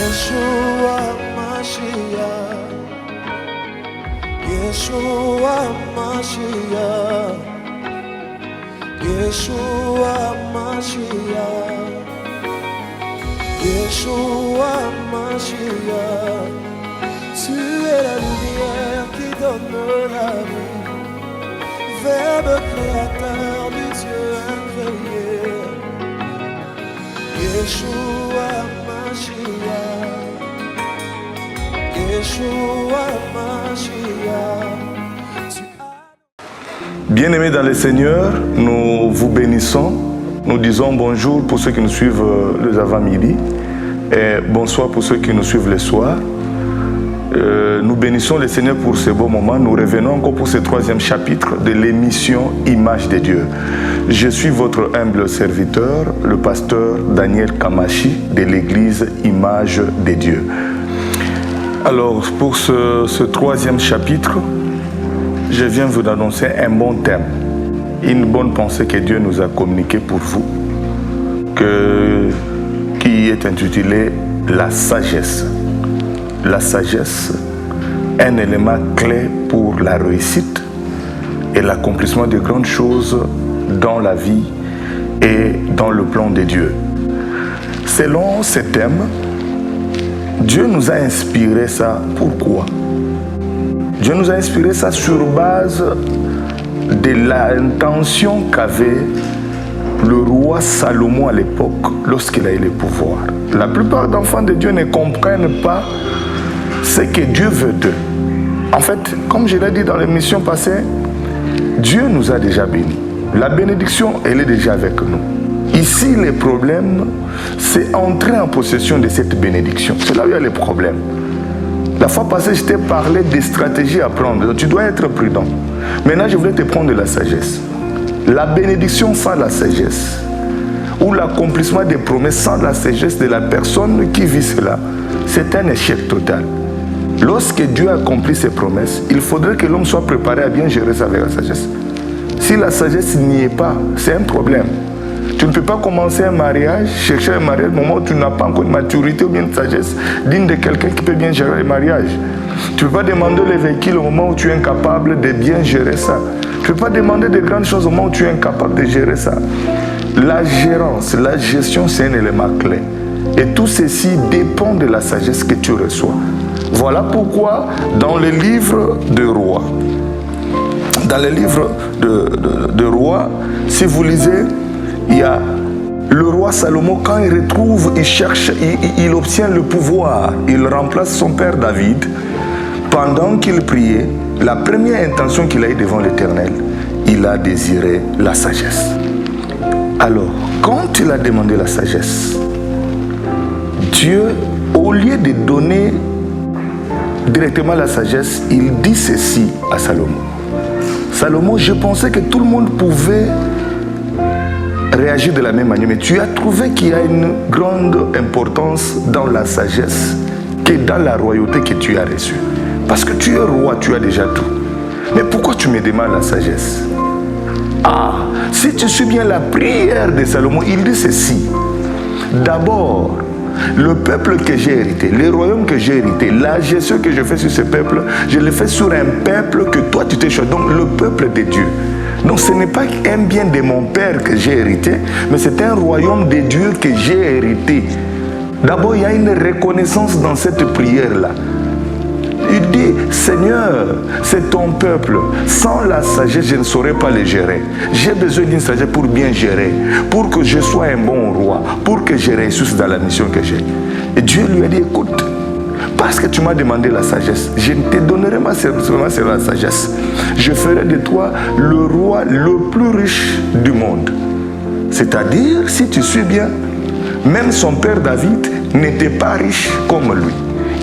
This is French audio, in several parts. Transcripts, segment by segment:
Yeshua Mashiach, Yeshua Mashiach, Yeshua Mashiach, Yeshua Mashiach. Tu es la lumière qui donne la vie, Verbe créateur du Dieu incréé. Yeshua Mashiach, Yeshua Mashiach. Bien-aimés dans le Seigneur, nous vous bénissons. Nous disons bonjour pour ceux qui nous suivent les avant-midi et bonsoir pour ceux qui nous suivent le soir. Nous bénissons le Seigneur pour ce beau moment. Nous revenons encore pour ce troisième chapitre de l'émission Image de Dieu. Je suis votre humble serviteur, le pasteur Daniel Kamachi de l'église Image de Dieu. Alors, pour ce troisième chapitre, je viens vous annoncer un bon thème, une bonne pensée que Dieu nous a communiquée pour vous, qui est intitulée « La sagesse ». La sagesse, un élément clé pour la réussite et l'accomplissement de grandes choses dans la vie et dans le plan de Dieu. Selon ce thème, Dieu nous a inspiré ça. Pourquoi? Dieu nous a inspiré ça sur base de l'intention qu'avait le roi Salomon à l'époque lorsqu'il a eu le pouvoir. La plupart d'enfants de Dieu ne comprennent pas ce que Dieu veut d'eux. En fait, comme je l'ai dit dans l'émission passée, Dieu nous a déjà bénis. La bénédiction, elle est déjà avec nous. Ici, le problème, c'est entrer en possession de cette bénédiction. C'est là où il y a le problème. La fois passée, je t'ai parlé des stratégies à prendre. Donc, tu dois être prudent. Maintenant, je voulais te prendre de la sagesse. La bénédiction sans la sagesse, ou l'accomplissement des promesses sans la sagesse de la personne qui vit cela, c'est un échec total. Lorsque Dieu accomplit ses promesses, il faudrait que l'homme soit préparé à bien gérer ça avec la sagesse. Si la sagesse n'y est pas, c'est un problème. Tu ne peux pas commencer un mariage, chercher un mariage au moment où tu n'as pas encore une maturité ou bien une sagesse digne de quelqu'un qui peut bien gérer le mariage. Tu ne peux pas demander le véhicule au moment où tu es incapable de bien gérer ça. Tu ne peux pas demander de grandes choses au moment où tu es incapable de gérer ça. La gérance, la gestion, c'est un élément clé. Et tout ceci dépend de la sagesse que tu reçois. Voilà pourquoi dans le livre de Rois, de Rois, si vous lisez, il y a le roi Salomon, quand il retrouve, il cherche, il obtient le pouvoir, il remplace son père David. Pendant qu'il priait, la première intention qu'il a eue devant l'Éternel, il a désiré la sagesse. Alors, quand il a demandé la sagesse, Dieu, au lieu de donner directement la sagesse, il dit ceci à Salomon. Salomon, je pensais que tout le monde pouvait réagir de la même manière, mais tu as trouvé qu'il y a une grande importance dans la sagesse que dans la royauté que tu as reçue. Parce que tu es roi, tu as déjà tout. Mais pourquoi tu me demandes la sagesse? Ah, si tu suis bien la prière de Salomon, il dit ceci. D'abord, le peuple que j'ai hérité, le royaume que j'ai hérité, la gestion que je fais sur ce peuple, je le fais sur un peuple que toi tu t'es choisi, donc le peuple de Dieu. Donc ce n'est pas un bien de mon père que j'ai hérité, mais c'est un royaume de Dieu que j'ai hérité. D'abord, il y a une reconnaissance dans cette prière-là. Il dit, Seigneur, c'est ton peuple. Sans la sagesse, je ne saurais pas le gérer. J'ai besoin d'une sagesse pour bien gérer, pour que je sois un bon roi, pour que je réussisse dans la mission que j'ai. Et Dieu lui a dit, écoute, parce que tu m'as demandé la sagesse, je ne te donnerai pas seulement la sagesse. Je ferai de toi le roi le plus riche du monde. C'est-à-dire, si tu suis bien, même son père David n'était pas riche comme lui.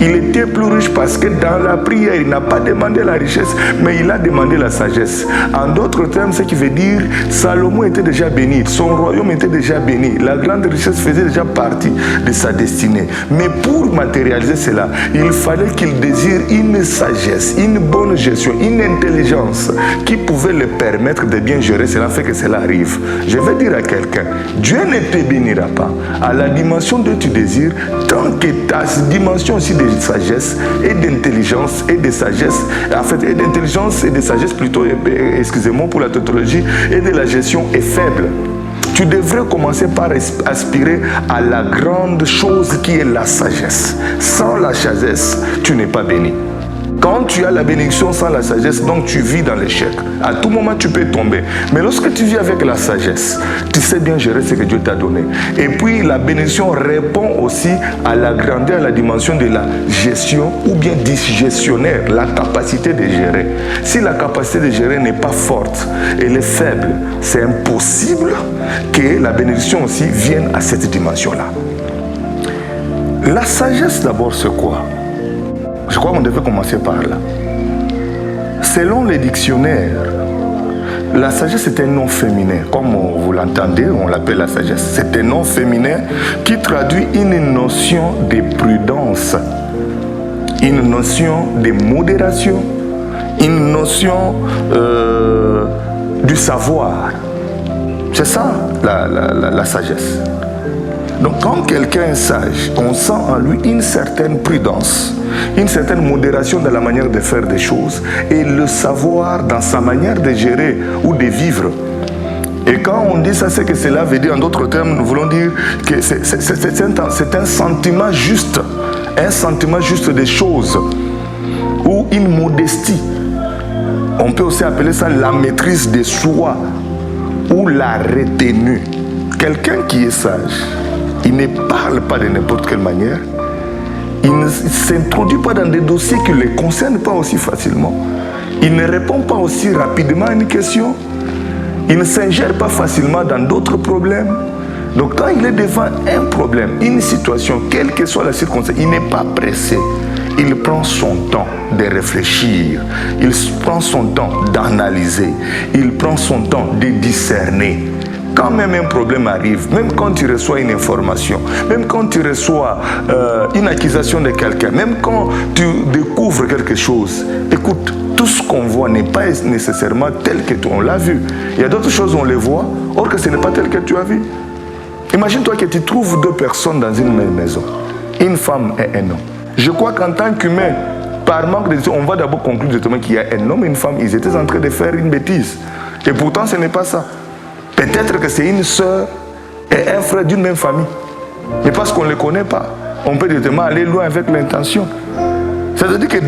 Il était plus riche parce que dans la prière, il n'a pas demandé la richesse, mais il a demandé la sagesse. En d'autres termes, ce qui veut dire, Salomon était déjà béni, son royaume était déjà béni, la grande richesse faisait déjà partie de sa destinée. Mais pour matérialiser cela, il fallait qu'il désire une sagesse, une bonne gestion, une intelligence qui pouvait le permettre de bien gérer cela, fait que cela arrive. Je vais dire à quelqu'un, Dieu ne te bénira pas à la dimension dont tu désires, tant que ta dimension aussi de sagesse et d'intelligence et de sagesse, en fait, et d'intelligence et de sagesse plutôt, excusez-moi pour la tautologie, et de la gestion est faible. Tu devrais commencer par aspirer à la grande chose qui est la sagesse. Sans la sagesse, tu n'es pas béni. Quand tu as la bénédiction sans la sagesse, donc tu vis dans l'échec. À tout moment, tu peux tomber. Mais lorsque tu vis avec la sagesse, tu sais bien gérer ce que Dieu t'a donné. Et puis, la bénédiction répond aussi à la grandeur, à la dimension de la gestion ou bien du gestionnaire, la capacité de gérer. Si la capacité de gérer n'est pas forte, elle est faible, c'est impossible que la bénédiction aussi vienne à cette dimension-là. La sagesse, d'abord, c'est quoi? Je crois qu'on devait commencer par là. Selon les dictionnaires, la sagesse est un nom féminin. Comme vous l'entendez, on l'appelle la sagesse. C'est un nom féminin qui traduit une notion de prudence, une notion de modération, une notion du savoir. C'est ça la sagesse. Donc quand quelqu'un est sage, on sent en lui une certaine prudence, une certaine modération dans la manière de faire des choses et le savoir dans sa manière de gérer ou de vivre. Et quand on dit ça, c'est que cela veut dire, en d'autres termes, nous voulons dire que c'est un sentiment juste des choses ou une modestie. On peut aussi appeler ça la maîtrise de soi ou la retenue. Quelqu'un qui est sage, il ne parle pas de n'importe quelle manière. Il ne s'introduit pas dans des dossiers qui ne le concernent pas aussi facilement. Il ne répond pas aussi rapidement à une question. Il ne s'ingère pas facilement dans d'autres problèmes. Donc quand il est devant un problème, une situation, quelle que soit la circonstance, il n'est pas pressé. Il prend son temps de réfléchir. Il prend son temps d'analyser. Il prend son temps de discerner. Quand même un problème arrive, même quand tu reçois une information, même quand tu reçois une accusation de quelqu'un, même quand tu découvres quelque chose, écoute, tout ce qu'on voit n'est pas nécessairement tel que on l'a vu. Il y a d'autres choses, on les voit, or que ce n'est pas tel que tu as vu. Imagine-toi que tu trouves deux personnes dans une même maison, une femme et un homme. Je crois qu'en tant qu'humain, par manque de décision, on va d'abord conclure justement qu'il y a un homme et une femme, ils étaient en train de faire une bêtise. Et pourtant, ce n'est pas ça. Peut-être que c'est une sœur et un frère d'une même famille. Mais parce qu'on ne les connaît pas, on peut directement aller loin avec l'intention. C'est-à-dire que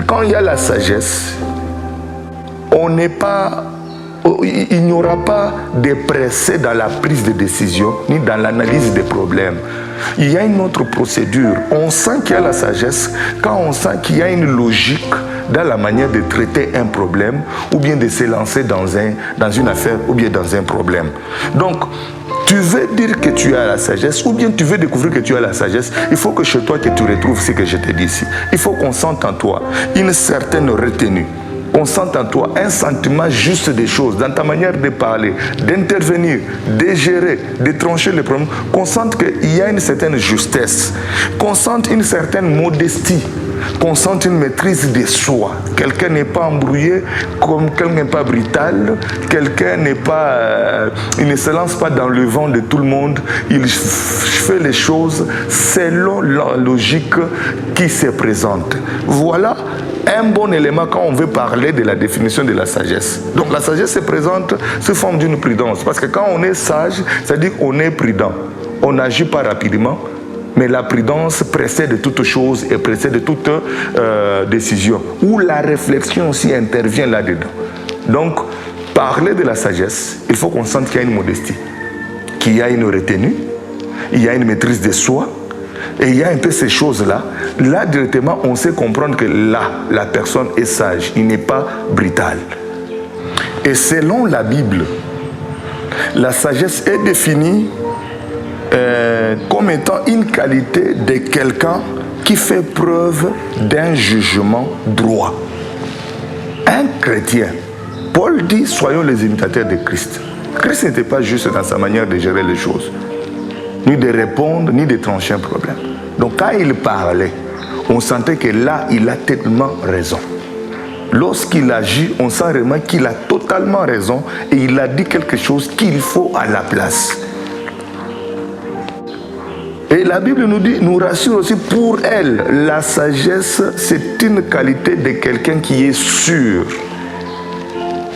quand il y a la sagesse, il n'y aura pas de pressé dans la prise de décision, ni dans l'analyse des problèmes. Il y a une autre procédure. On sent qu'il y a la sagesse quand on sent qu'il y a une logique dans la manière de traiter un problème ou bien de se lancer dans une affaire ou bien dans un problème. Donc, tu veux dire que tu as la sagesse ou bien tu veux découvrir que tu as la sagesse, il faut que chez toi que tu retrouves ce que je te dis ici. Il faut qu'on sente en toi une certaine retenue. On sent en toi un sentiment juste des choses, dans ta manière de parler, d'intervenir, de gérer, de trancher les problèmes, qu'on sente qu'il y a une certaine justesse, qu'on sente une certaine modestie, qu'on sente une maîtrise de soi. Quelqu'un n'est pas embrouillé, quelqu'un n'est pas brutal, quelqu'un n'est pas, il ne se lance pas dans le vent de tout le monde, il fait les choses selon la logique qui se présente. Voilà un bon élément quand on veut parler de la définition de la sagesse. Donc la sagesse se présente sous forme d'une prudence. Parce que quand on est sage, c'est-à-dire qu'on est prudent. On n'agit pas rapidement, mais la prudence précède toute chose et précède toute décision. Où la réflexion aussi intervient là-dedans. Donc, parler de la sagesse, il faut qu'on sente qu'il y a une modestie, qu'il y a une retenue, il y a une maîtrise de soi. Et il y a un peu ces choses-là. Là, directement, on sait comprendre que là, la personne est sage. Il n'est pas brutal. Et selon la Bible, la sagesse est définie comme étant une qualité de quelqu'un qui fait preuve d'un jugement droit. Un chrétien, Paul dit, soyons les imitateurs de Christ. Christ n'était pas juste dans sa manière de gérer les choses, ni de répondre, ni de trancher un problème. Donc quand il parlait, on sentait que là, il a tellement raison. Lorsqu'il agit, on sent vraiment qu'il a totalement raison et il a dit quelque chose qu'il faut à la place. Et la Bible nous dit, nous rassure aussi, pour elle, la sagesse, c'est une qualité de quelqu'un qui est sûr.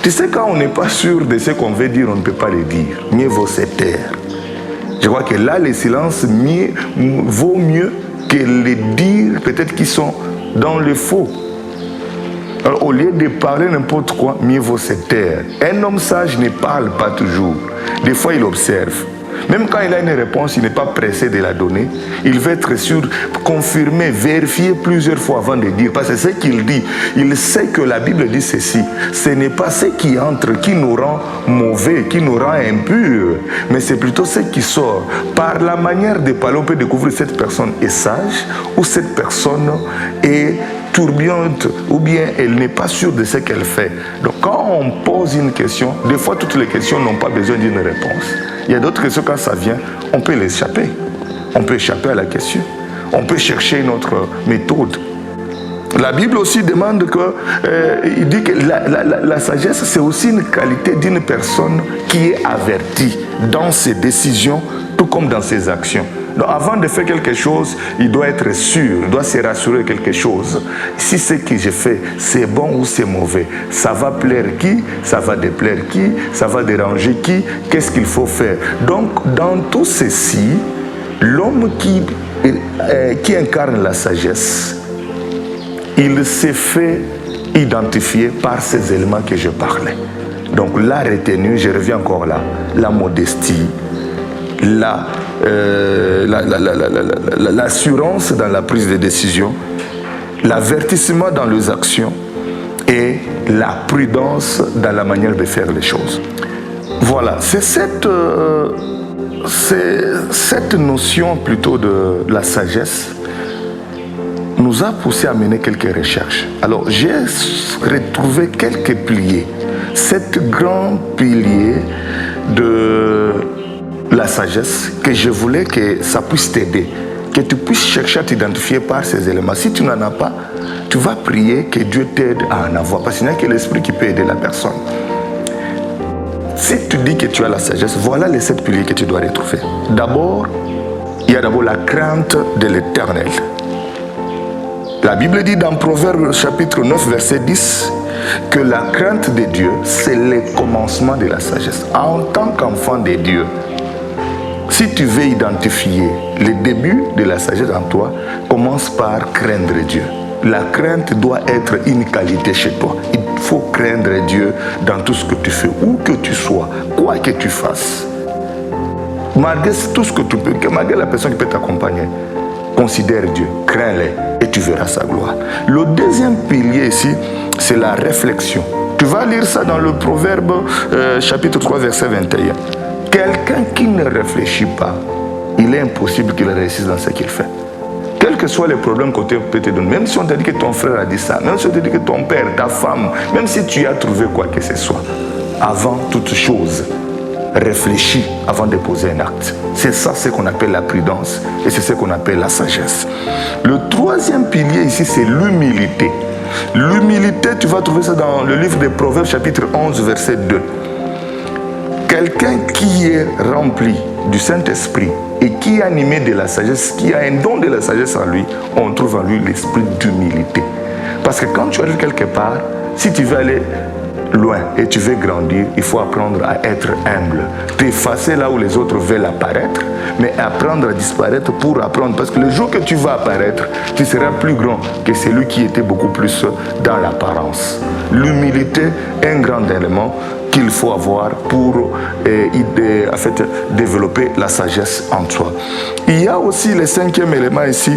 Tu sais, quand on n'est pas sûr de ce qu'on veut dire, on ne peut pas le dire. Mieux vaut se taire. Je crois que là, le silence vaut mieux que les dire, peut-être qu'ils sont dans le faux. Alors, au lieu de parler n'importe quoi, mieux vaut se taire. Un homme sage ne parle pas toujours. Des fois, il observe. Même quand il a une réponse, il n'est pas pressé de la donner. Il veut être sûr, confirmer, vérifier plusieurs fois avant de dire. Parce que ce qu'il dit, il sait que la Bible dit ceci. Ce n'est pas ce qui entre qui nous rend mauvais, qui nous rend impurs, mais c'est plutôt ce qui sort. Par la manière de parler, on peut découvrir cette personne est sage ou cette personne est tourbillante ou bien elle n'est pas sûre de ce qu'elle fait. Donc quand on pose une question, des fois toutes les questions n'ont pas besoin d'une réponse. Il y a d'autres questions, quand ça vient, on peut l'échapper. On peut échapper à la question. On peut chercher une autre méthode. La Bible aussi demande que, il dit que la sagesse, c'est aussi une qualité d'une personne qui est avertie dans ses décisions, tout comme dans ses actions. Donc avant de faire quelque chose, il doit être sûr, il doit se rassurer de quelque chose. Si ce que je fais, c'est bon ou c'est mauvais, ça va plaire qui, ça va déplaire qui, ça va déranger qui, qu'est-ce qu'il faut faire. Donc dans tout ceci, l'homme qui incarne la sagesse, il s'est fait identifier par ces éléments que je parlais. Donc la retenue, je reviens encore là, la modestie, l'assurance dans la prise de décision, l'avertissement dans les actions et la prudence dans la manière de faire les choses. Voilà, c'est cette notion plutôt de la sagesse nous a poussé à mener quelques recherches. Alors j'ai retrouvé quelques piliers, 7 grands piliers de la sagesse, que je voulais que ça puisse t'aider, que tu puisses chercher à t'identifier par ces éléments. Si tu n'en as pas, tu vas prier que Dieu t'aide à en avoir, parce qu'il n'y a que l'esprit qui peut aider la personne. Si tu dis que tu as la sagesse, voilà les 7 piliers que tu dois retrouver. D'abord, il y a d'abord la crainte de l'Éternel. La Bible dit dans Proverbes chapitre 9 verset 10 que la crainte de Dieu, c'est le commencement de la sagesse. En tant qu'enfant de Dieu, si tu veux identifier le début de la sagesse en toi, commence par craindre Dieu. La crainte doit être une qualité chez toi. Il faut craindre Dieu dans tout ce que tu fais, où que tu sois, quoi que tu fasses. Malgré tout ce que tu peux, malgré la personne qui peut t'accompagner, considère Dieu, crains-le et tu verras sa gloire. Le deuxième pilier ici, c'est la réflexion. Tu vas lire ça dans le Proverbe chapitre 3 verset 21. Quelqu'un qui ne réfléchit pas, il est impossible qu'il réussisse dans ce qu'il fait. Quels que soient les problèmes qu'on peut te donner, même si on t'a dit que ton frère a dit ça, même si on t'a dit que ton père, ta femme, même si tu as trouvé quoi que ce soit, avant toute chose, réfléchis avant de poser un acte. C'est ça ce qu'on appelle la prudence et c'est ce qu'on appelle la sagesse. Le troisième pilier ici, c'est l'humilité. L'humilité, tu vas trouver ça dans le livre des Proverbes chapitre 11 verset 2. Quelqu'un qui est rempli du Saint-Esprit et qui est animé de la sagesse, qui a un don de la sagesse en lui, on trouve en lui l'esprit d'humilité. Parce que quand tu arrives quelque part, si tu veux aller loin et tu veux grandir, il faut apprendre à être humble. T'effacer là où les autres veulent apparaître, mais apprendre à disparaître pour apprendre. Parce que le jour que tu vas apparaître, tu seras plus grand que celui qui était beaucoup plus dans l'apparence. L'humilité est un grand élément qu'il faut avoir pour en fait, développer la sagesse en toi. Il y a aussi le 5e élément ici,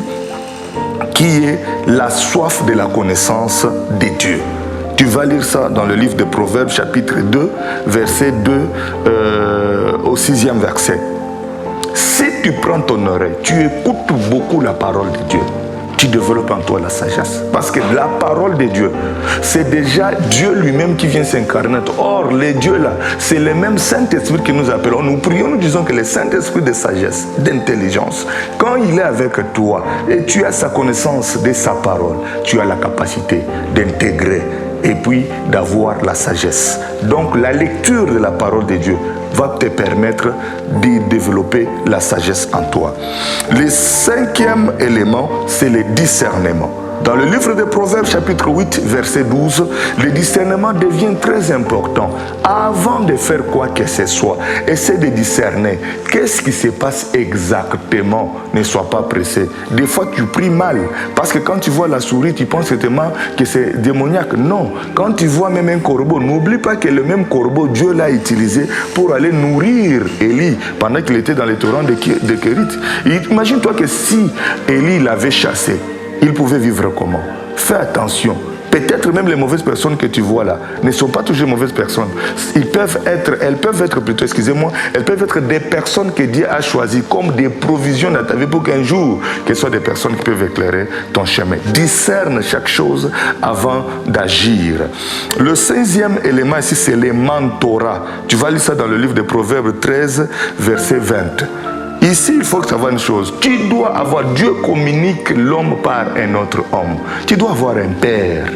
qui est la soif de la connaissance de Dieu. Tu vas lire ça dans le livre de Proverbes, chapitre 2, verset 2 au 6e verset. Si tu prends ton oreille, tu écoutes beaucoup la parole de Dieu. tu développes en toi la sagesse. Parce que la parole de Dieu, c'est déjà Dieu lui-même qui vient s'incarner. Or, les dieux là, c'est le même Saint-Esprit que nous appelons. Nous prions, nous disons que le Saint-Esprit de sagesse, d'intelligence, quand il est avec toi et tu as sa connaissance de sa parole, tu as la capacité d'intégrer et puis d'avoir la sagesse. Donc, la lecture de la parole de Dieu va te permettre de développer la sagesse en toi. Le cinquième élément, c'est le discernement. Dans le livre de Proverbes, chapitre 8, verset 12, le discernement devient très important. Avant de faire quoi que ce soit, essaie de discerner qu'est-ce qui se passe exactement. Ne sois pas pressé. Des fois, tu pries mal, parce que quand tu vois la souris, tu penses certainement que c'est démoniaque. Non. Quand tu vois même un corbeau, n'oublie pas que le même corbeau, Dieu l'a utilisé pour aller nourrir Élie pendant qu'il était dans les torrents de Kérit. Imagine-toi que si Élie l'avait chassé, il pouvait vivre comment? Fais attention. Peut-être même les mauvaises personnes que tu vois là ne sont pas toujours mauvaises personnes. Elles peuvent être plutôt, excusez-moi, elles peuvent être des personnes que Dieu a choisies comme des provisions dans ta vie pour qu'un jour, qu'elles soient des personnes qui peuvent éclairer ton chemin. Discerne chaque chose avant d'agir. Le 16e élément ici, c'est le mentorat. Tu vas lire ça dans le livre de Proverbes 13, verset 20. Ici, il faut que tu saches une chose. Tu dois avoir, Dieu communique l'homme par un autre homme. Tu dois avoir un père.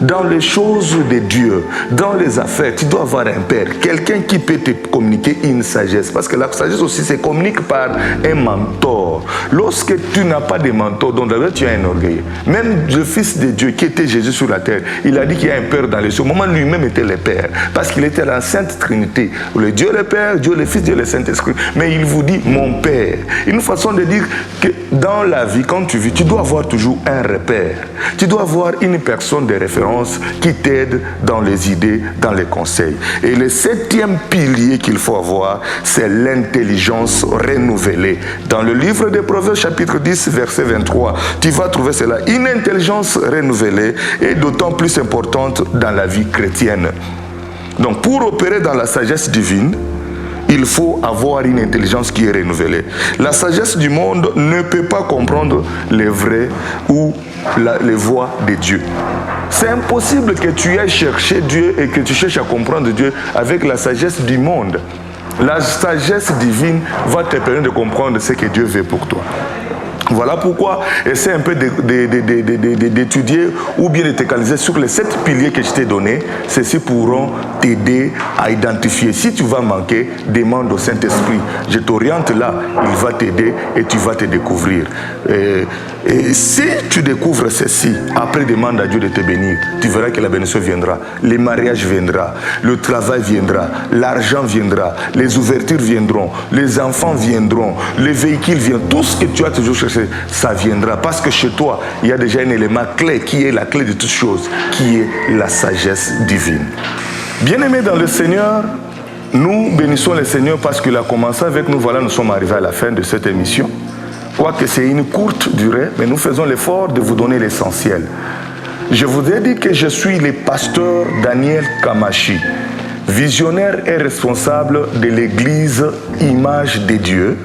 Dans les choses de Dieu, dans les affaires, tu dois avoir un père. Quelqu'un qui peut te communiquer une sagesse. Parce que la sagesse aussi se communique par un mentor. Lorsque tu n'as pas de mentor, donc d'abord tu as un orgueil. Même le Fils de Dieu qui était Jésus sur la terre, il a dit qu'il y a un père dans les cieux. Au moment lui-même était le père. Parce qu'il était la Sainte Trinité. Le Dieu le Père, Dieu le Fils, Dieu le Saint-Esprit. Mais il vous dit mon père. Une façon de dire que dans la vie, quand tu vis, tu dois avoir toujours un repère. Tu dois avoir une personne de référence qui t'aide dans les idées, dans les conseils. Et le 7e pilier qu'il faut avoir, c'est l'intelligence renouvelée. Dans le livre des Proverbes, chapitre 10, verset 23, tu vas trouver cela. Une intelligence renouvelée est d'autant plus importante dans la vie chrétienne. Donc, pour opérer dans la sagesse divine, il faut avoir une intelligence qui est renouvelée. La sagesse du monde ne peut pas comprendre les vrais ou les voies de Dieu. C'est impossible que tu ailles chercher Dieu et que tu cherches à comprendre Dieu avec la sagesse du monde. La sagesse divine va te permettre de comprendre ce que Dieu veut pour toi. Voilà pourquoi essaie un peu d'étudier ou bien de te canaliser sur les 7 piliers que je t'ai donnés. Ceux-ci pourront t'aider à identifier. Si tu vas manquer, demande au Saint-Esprit. Je t'oriente là, il va t'aider et tu vas te découvrir. Et si tu découvres ceci, après demande à Dieu de te bénir, tu verras que la bénédiction viendra. Le mariage viendra, le travail viendra, l'argent viendra, les ouvertures viendront, les enfants viendront, les véhicules viendront. Tout ce que tu as toujours cherché, ça viendra. Parce que chez toi, il y a déjà un élément clé qui est la clé de toutes choses, qui est la sagesse divine. Bien-aimés dans le Seigneur, nous bénissons le Seigneur parce qu'il a commencé avec nous. Voilà, nous sommes arrivés à la fin de cette émission. Quoique c'est une courte durée, mais nous faisons l'effort de vous donner l'essentiel. Je vous ai dit que je suis le pasteur Daniel Kamachi, visionnaire et responsable de l'église Image de Dieu.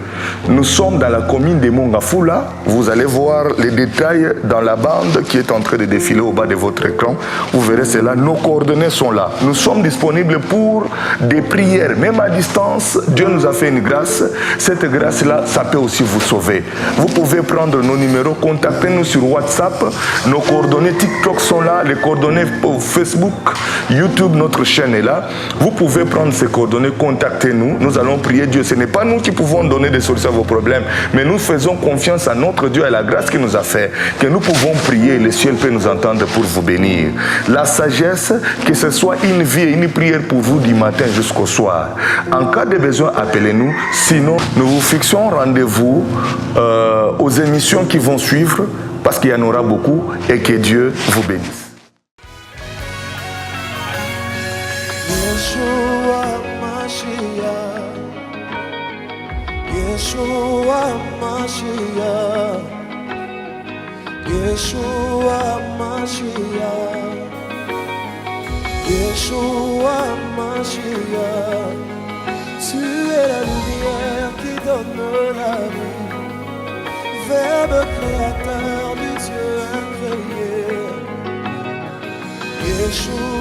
Nous sommes dans la commune de Mongafula. Vous allez voir les détails dans la bande qui est en train de défiler au bas de votre écran. Vous verrez cela. Nos coordonnées sont là. Nous sommes disponibles pour des prières. Même à distance, Dieu nous a fait une grâce. Cette grâce-là, ça peut aussi vous sauver. Vous pouvez prendre nos numéros, contactez-nous sur WhatsApp. Nos coordonnées TikTok sont là. Les coordonnées pour Facebook, YouTube, notre chaîne est là. Vous pouvez prendre ces coordonnées, contactez-nous. Nous allons prier Dieu. Ce n'est pas nous qui pouvons donner des solutions à vos problèmes, mais nous faisons confiance à notre Dieu et à la grâce qu'il nous a fait, que nous pouvons prier, le ciel peut nous entendre pour vous bénir. La sagesse, que ce soit une vie et une prière pour vous du matin jusqu'au soir. En cas de besoin, appelez-nous. Sinon, nous vous fixons rendez-vous aux émissions qui vont suivre, parce qu'il y en aura beaucoup, et que Dieu vous bénisse. Yeshua Mashiach, Yeshua Mashiach, Yeshua Mashiach, tu es la lumière qui donne la vie, Verbe créateur du yeux incréés. Yeshua.